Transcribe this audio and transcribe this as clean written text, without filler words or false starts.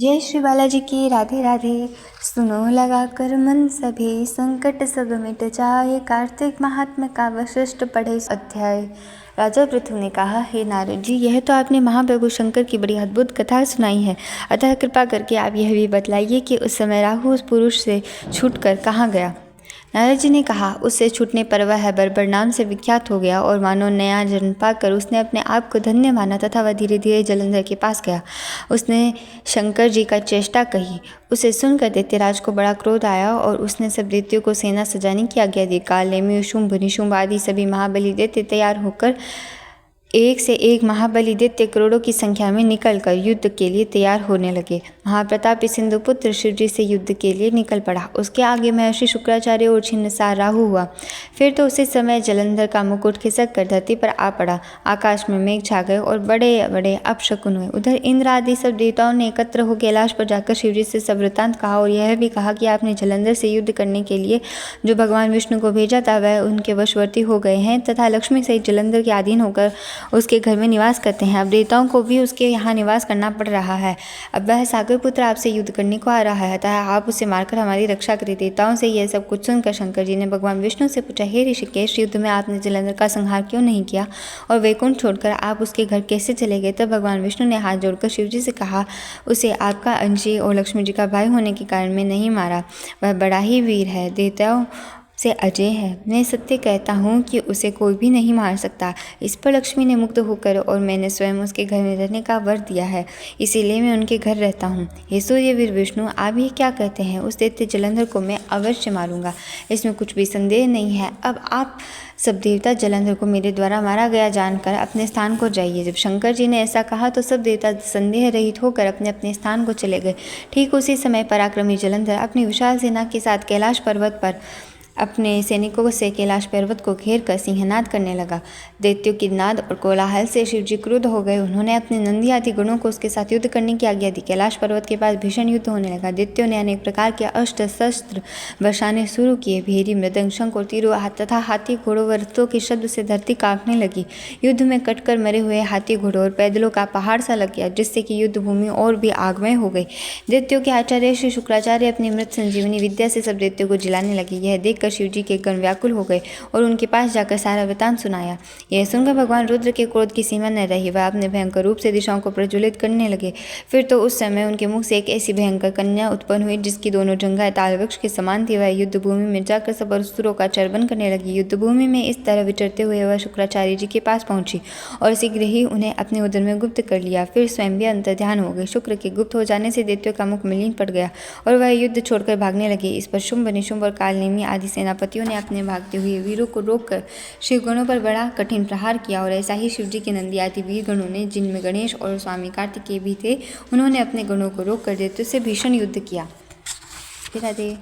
जय श्री बालाजी की राधे राधे। सुनो लगा कर मन सभी, संकट सब मिट जाए। कार्तिक महात्म्य का वशिष्ठ पढ़े अध्याय। राजा पृथु ने कहा, हे नारद जी, यह तो आपने महाप्रभु शंकर की बड़ी अद्भुत कथा सुनाई है, अतः कृपा करके आप यह भी बतलाइए कि उस समय राहु उस पुरुष से छूटकर कहाँ गया। नारद जी ने कहा, उससे छूटने पर वह बर्बर नाम से विख्यात हो गया और मानो नया जन्म पाकर उसने अपने आप को धन्य माना तथा वह धीरे धीरे जलंधर के पास गया। उसने शंकर जी का चेष्टा कही। उसे सुनकर दैत्यराज को बड़ा क्रोध आया और उसने सब दैत्यों को सेना सजाने की आज्ञा दी। काल, नेमि, शुंभ, निशुंभ आदि सभी महाबली दैत्य तैयार होकर एक से एक महाबली दैत्य करोड़ों की संख्या में निकलकर युद्ध के लिए तैयार होने लगे। महाप्रतापी सिंधुपुत्र शिवजी से युद्ध के लिए निकल पड़ा। उसके आगे महर्षि शुक्राचार्य और छिन्नसार राहु हुआ। फिर तो उसी समय जलंधर का मुकुट खिसक कर धरती पर आ पड़ा। आकाश में मेघ छा गए और बड़े बड़े अपशकुन हुए। उधर इंद्र आदि सब देवताओं ने एकत्र हो कैलाश पर जाकर शिवजी से सब वृत्तांत कहा और यह भी कहा कि आपने जलंधर से युद्ध करने के लिए जो भगवान विष्णु को भेजा था वह उनके वशवर्ती हो गए हैं तथा लक्ष्मी सहित जलंधर के अधीन होकर उसके घर में निवास करते हैं। अब देवताओं को भी उसके यहाँ निवास करना पड़ रहा है। अब वह सागर पुत्र आपसे युद्ध करने को आ रहा है, अतः आप उसे मारकर हमारी रक्षा करें। देवताओं से यह सब कुछ सुनकर शंकर जी ने भगवान विष्णु से पूछा, हे ऋषिकेश, युद्ध में आपने जलंधर का संहार क्यों नहीं किया और वैकुंठ छोड़कर आप उसके घर कैसे चले गए। तब भगवान विष्णु ने हाथ जोड़कर शिवजी से कहा, उसे आपका अंश और लक्ष्मी जी का भाई होने के कारण मैं नहीं मारा। वह बड़ा ही वीर है, देवताओं से अजय है। मैं सत्य कहता हूँ कि उसे कोई भी नहीं मार सकता। इस पर लक्ष्मी ने मुग्ध होकर और मैंने स्वयं उसके घर में रहने का वर दिया है, इसीलिए मैं उनके घर रहता हूँ। हे सूर्यवीर विष्णु, आप ये क्या कहते हैं? उस दैत्य जलंधर को मैं अवश्य मारूंगा, इसमें कुछ भी संदेह नहीं है। अब आप सब देवता जलंधर को मेरे द्वारा मारा गया जानकर अपने स्थान को जाइए। जब शंकर जी ने ऐसा कहा तो सब देवता संदेह रहित होकर अपने अपने स्थान को चले गए। ठीक उसी समय पराक्रमी जलंधर अपनी विशाल सेना के साथ कैलाश पर्वत पर अपने सैनिकों से कैलाश पर्वत को घेर कर सिंहनाद करने लगा। दैत्यों की नाद और कोलाहल से शिवजी क्रुद्ध हो गए। उन्होंने अपने नंदी आदि गणों को उसके साथ युद्ध करने की आज्ञा दी। कैलाश पर्वत के पास भीषण युद्ध होने लगा। दैत्यों ने अनेक प्रकार के अस्त्र शस्त्र बरसाने शुरू किए। भेरी, मृदंग, शंख और तीरों तथा हाथी घोड़ों व रथों के शब्द से धरती कांपने लगी। युद्ध में कटकर मरे हुए हाथी घोड़ों और पैदलों का पहाड़ सा लग गया, जिससे कि युद्ध भूमि और भी आगमय हो गई। दैत्यों के आचार्य श्री शुक्राचार्य अपनी मृत संजीवनी विद्या से सब दैत्यों को जिलाने लगे। यह देखकर शिवजी के गण व्याकुल हो गए और उनके पास जाकर सारा वृतांत सुनाया। यह सुनकर भगवान रुद्र के क्रोध की सीमा न रही। वह अपने भयंकर रूप से दिशाओं को प्रज्वलित करने लगे। फिर तो उस समय उनके मुख से एक ऐसी भयंकर कन्या उत्पन्न हुई जिसकी दोनों जंघाएं ताल वृक्ष के समान थी। वह युद्ध भूमि में जाकर सब असुरों का चर्वण करने लगी। युद्ध भूमि में इस तरह विचरते हुए वह शुक्राचार्य जी के पास पहुंची और शीघ्र ही उन्हें अपने उदर में गुप्त कर लिया। फिर स्वयं भी अंतर्ध्यान हो गए। शुक्र के गुप्त हो जाने से दैत्यों का मुख मलिन पड़ गया और वह युद्ध छोड़कर भागने लगे। इस पर शुंभ, निशुंभ और काल, नेमि आदि सेनापतियों ने अपने भागते हुए वीरों को रोककर शिवगणों पर बड़ा कठिन प्रहार किया। और ऐसा ही शिवजी के नंदी आदि वीर गणों ने, जिनमें गणेश और स्वामी कार्तिकेय भी थे, उन्होंने अपने गणों को रोककर दैत्यों से भीषण युद्ध किया। राधे।